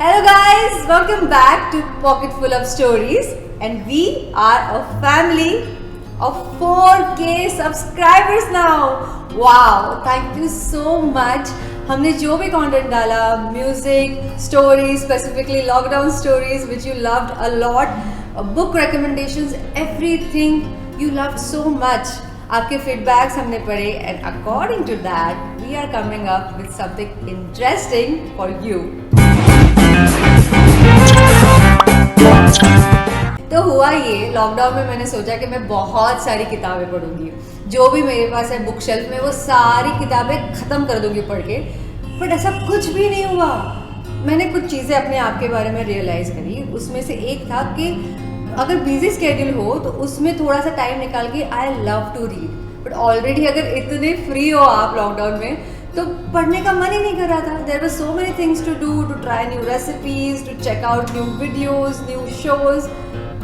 Hello guys, welcome back to Pocket Full of Stories, and we are a family of 4K subscribers now. Wow, thank you so much. हमने जो भी content डाला, music, stories, specifically lockdown stories which you loved a lot, book recommendations, everything you loved so much. आपके feedbacks हमने पढ़े and according to that we are coming up with something interesting for you. तो हुआ ये, lockdown में मैंने सोचा कि मैं बहुत सारी किताबें पढ़ूंगी, जो भी मेरे पास है बुक शेल्फ में वो सारी किताबें ख़त्म कर दूंगी पढ़ के. बट ऐसा कुछ भी नहीं हुआ. मैंने कुछ चीज़ें अपने आप के बारे में रियलाइज़ करी. उसमें से एक था कि अगर बिजी स्केड्यूल हो तो उसमें थोड़ा सा टाइम निकाल के I love to read. But already अगर इतने फ्री हो आप लॉकडाउन में तो पढ़ने का मन ही नहीं कर रहा था. There were so many things to do, to try new recipes, to check out new videos, new shows,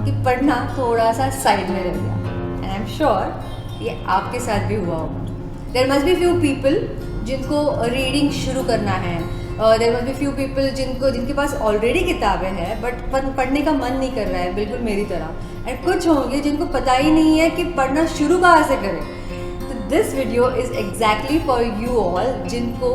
कि पढ़ना थोड़ा सा साइड में रह गया. एंड आई एम श्योर ये आपके साथ भी हुआ होगा. There must be few people जिनको रीडिंग शुरू करना है. There must be few people जिनके पास ऑलरेडी किताबें हैं बट पढ़ने का मन नहीं कर रहा है, बिल्कुल मेरी तरह. एंड कुछ होंगे जिनको पता ही नहीं है कि पढ़ना शुरू कहाँ से करें. This video is exactly for you all जिनको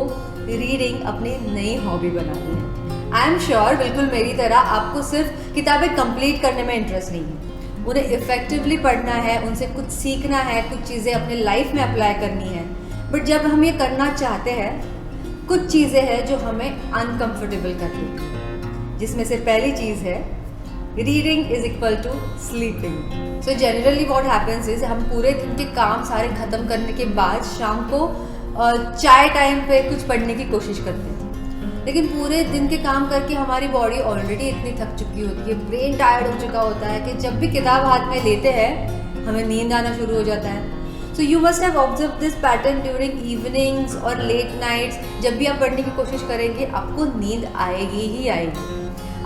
रीडिंग अपनी नई हॉबी बनानी है. आई एम श्योर बिल्कुल मेरी तरह आपको सिर्फ किताबें कंप्लीट करने में इंटरेस्ट नहीं है. उन्हें इफ़ेक्टिवली पढ़ना है, उनसे कुछ सीखना है, कुछ चीज़ें अपने लाइफ में अप्लाई करनी है. बट जब हम ये करना चाहते हैं कुछ चीज़ें हैं जो हमें अनकम्फर्टेबल करती हैं, जिसमें से पहली चीज़ है reading is equal to sleeping. So generally what happens is हम पूरे दिन के काम सारे ख़त्म करने के बाद शाम को चाय टाइम पे कुछ पढ़ने की कोशिश करते हैं. लेकिन पूरे दिन के काम करके हमारी बॉडी ऑलरेडी इतनी थक चुकी होती है, ब्रेन टायर्ड हो चुका होता है कि जब भी किताब हाथ में लेते हैं हमें नींद आना शुरू हो जाता है. So you must have observe this pattern during evenings और लेट नाइट्स. जब भी आप पढ़ने की कोशिश करेंगे आपको नींद आएगी ही आएगी.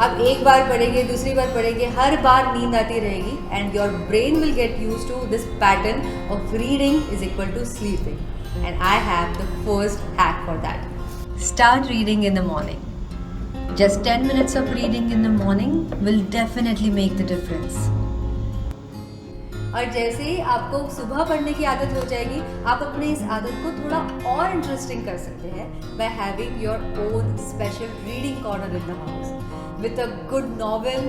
आप एक बार पढ़ेंगे, दूसरी बार पढ़ेंगे, हर बार नींद आती रहेगी and your brain will get use to this pattern of reading is equal to sleeping. And I have the first hack for that. Start reading in the morning. Just 10 minutes of reading in the morning will definitely make the difference. और जैसे ही आपको सुबह पढ़ने की आदत हो जाएगी आप अपने इस आदत को थोड़ा और इंटरेस्टिंग कर सकते हैं by having your own special reading corner in the house with a good novel,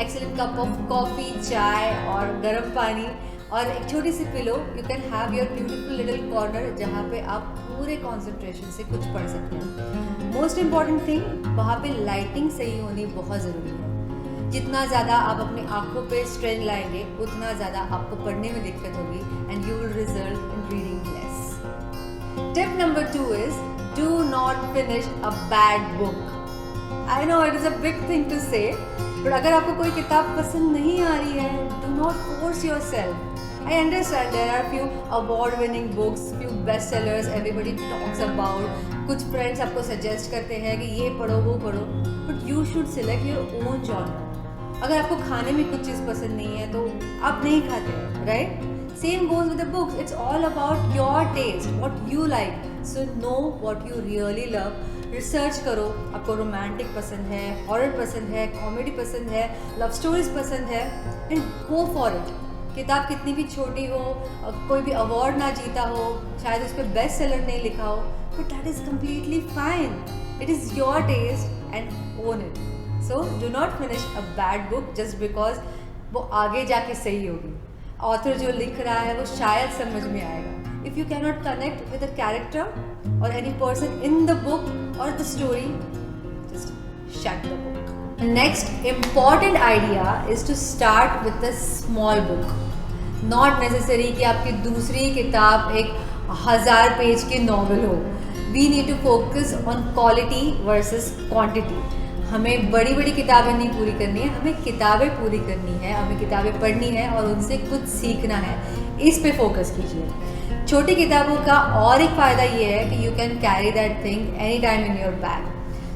excellent cup of coffee, चाय और गर्म पानी और एक छोटी सी pillow. You can have your beautiful little corner जहाँ पे आप पूरे कॉन्सेंट्रेशन से कुछ पढ़ सकते हैं. मोस्ट इम्पॉर्टेंट थिंग, वहाँ पे लाइटिंग सही होनी बहुत ज़रूरी है. जितना ज़्यादा आप अपनी आँखों पे स्ट्रेन लाएंगे उतना ज़्यादा आपको पढ़ने में दिक्कत होगी and you will result in reading less. Tip number 2 is do not finish a bad book. I know it is a big thing to say, but अगर आपको कोई किताब पसंद नहीं आ रही है do not force yourself. I understand there are few award-winning books, few bestsellers everybody talks about. कुछ friends आपको suggest करते हैं कि ये पढ़ो वो पढ़ो, but you should select your own genre. अगर आपको खाने में कुछ चीज़ पसंद नहीं है तो आप नहीं खाते, right? Same goes with the books. It's all about your taste, what you like. So know what you really love. Research करो, आपको रोमांटिक पसंद है, हॉरर पसंद है, कॉमेडी पसंद है, लव स्टोरीज पसंद है, एंड गो फॉर इट. किताब कितनी भी छोटी हो, कोई भी अवार्ड ना जीता हो, शायद उस पर बेस्ट सेलर नहीं लिखा हो, but that is completely fine. It is your taste and own it. So do not finish a bad book just because वो आगे जाके सही होगी. ऑथर जो लिख रहा है वो शायद समझ में आएगा. If you can not connect with a character और any person in the book और the story, just shut the book. Next important idea is to start with a small book. Not necessary कि आपकी दूसरी किताब एक 1000 page की novel हो. We need to focus on quality versus quantity. हमें बड़ी बड़ी किताबें नहीं पूरी करनी है, हमें किताबें पूरी करनी है, हमें किताबें पढ़नी है और उनसे कुछ सीखना है. इस पे फोकस कीजिए. छोटी किताबों का और एक फ़ायदा ये है कि you can carry that thing anytime in your bag.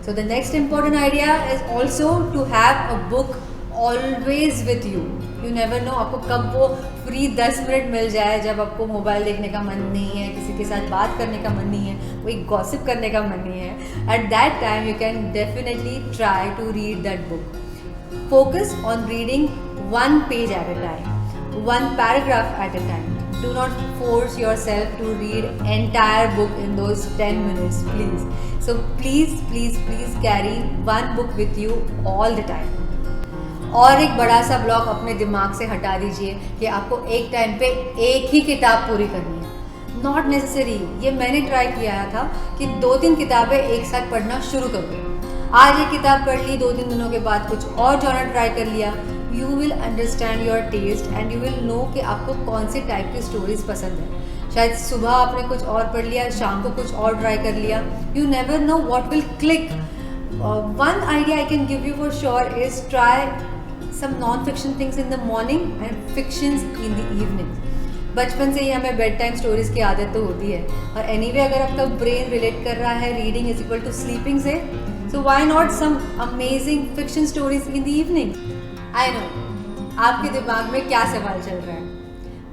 So the next important idea is also to have a book always with you. You never no आपको कब वो फ्री 10 मिनट मिल जाए जब आपको मोबाइल देखने का मन नहीं है, किसी के साथ बात करने का मन नहीं है, कोई गॉसिप करने का मन नहीं है. At that time you can definitely try to read that book. Focus on reading one page at a time, one paragraph at a time. Do not force yourself to read entire book in those 10 minutes, please. So please carry one book with you all the time. और एक बड़ा सा block अपने दिमाग से हटा दीजिए कि आपको एक टाइम पे एक ही किताब पूरी करनी है. Not necessary. ये मैंने ट्राई किया था कि 2-3 किताबें एक साथ पढ़ना शुरू करूँ. आज एक किताब पढ़ ली, 2-3 दिनों के बाद कुछ और जॉनर ट्राई कर लिया. You will understand your taste and you will know कि आपको कौन से टाइप की स्टोरीज पसंद है. शायद सुबह आपने कुछ और पढ़ लिया, शाम को कुछ और ट्राई कर लिया. You never know what will click. One idea I can give you for sure is try some non fiction things in the morning and fictions in the evening. बचपन से ही हमें बेड टाइम स्टोरीज की आदत तो होती है, और anyway अगर आपका ब्रेन रिलेट कर रहा है reading is equal to sleeping से, so why not some amazing fiction stories in the evening? I know आपके दिमाग में क्या सवाल चल रहा है.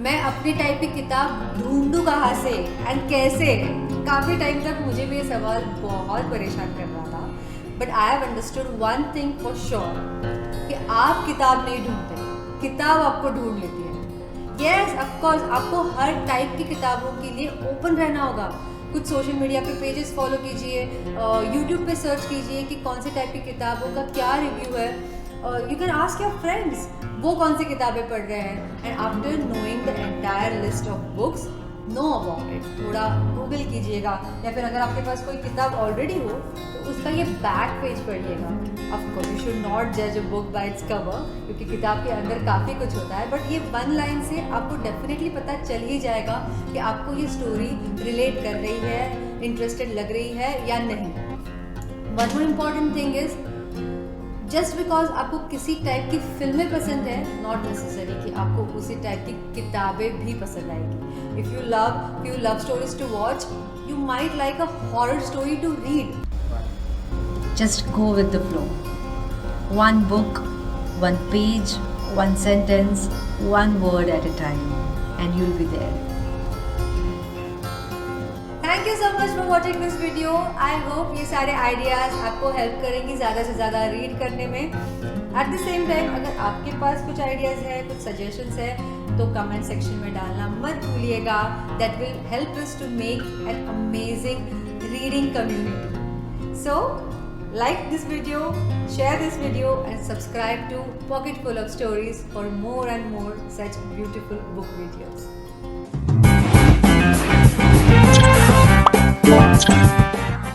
मैं अपने टाइप की किताब ढूंढूं कहाँ से एंड कैसे. काफ़ी टाइम तक मुझे भी ये सवाल बहुत परेशान कर रहा था. But I have understood one thing for sure कि आप किताब नहीं ढूंढते, किताब आपको ढूंढ लेती है. येस ऑफकोर्स आपको हर टाइप की किताबों के लिए ओपन रहना होगा. कुछ सोशल मीडिया पे पेजेस फॉलो कीजिए, यूट्यूब पे सर्च कीजिए कि कौन से टाइप की किताबों का क्या रिव्यू है. You can ask your friends वो कौन सी किताबें पढ़ रहे हैं. And after knowing the entire list of books, know about it. थोड़ा गूगल कीजिएगा, या फिर अगर आपके पास कोई किताब ऑलरेडी हो तो उसका ये बैक पेज पढ़िएगा. ऑफकोर्स यू शुड नॉट जज a book by its cover, क्योंकि किताब के अंदर काफ़ी कुछ होता है. बट ये वन लाइन से आपको डेफिनेटली पता चल ही जाएगा कि आपको ये स्टोरी रिलेट कर रही है, इंटरेस्टेड लग रही है या नहीं. One more important thing is just because आपको किसी टाइप की फिल्में पसंद है, नॉट नेसेसरी कि आपको उसी टाइप की किताबें भी पसंद आएगी. If you love stories to watch, you might like a horror story to read. Just go with the flow. One book, one page, one sentence, one word at a time, and you will be there. Thank you so much for watching this video. I hope ये सारे ideas आपको help करेंगी ज़्यादा से ज़्यादा read करने में. At the same time अगर आपके पास कुछ आइडियाज़ है, कुछ सजेशंस है, तो कमेंट सेक्शन में डालना मत भूलिएगा. That will help us to make an amazing reading community. So like this video, share this video and subscribe to Pocket Full of Stories for more and more such beautiful book videos.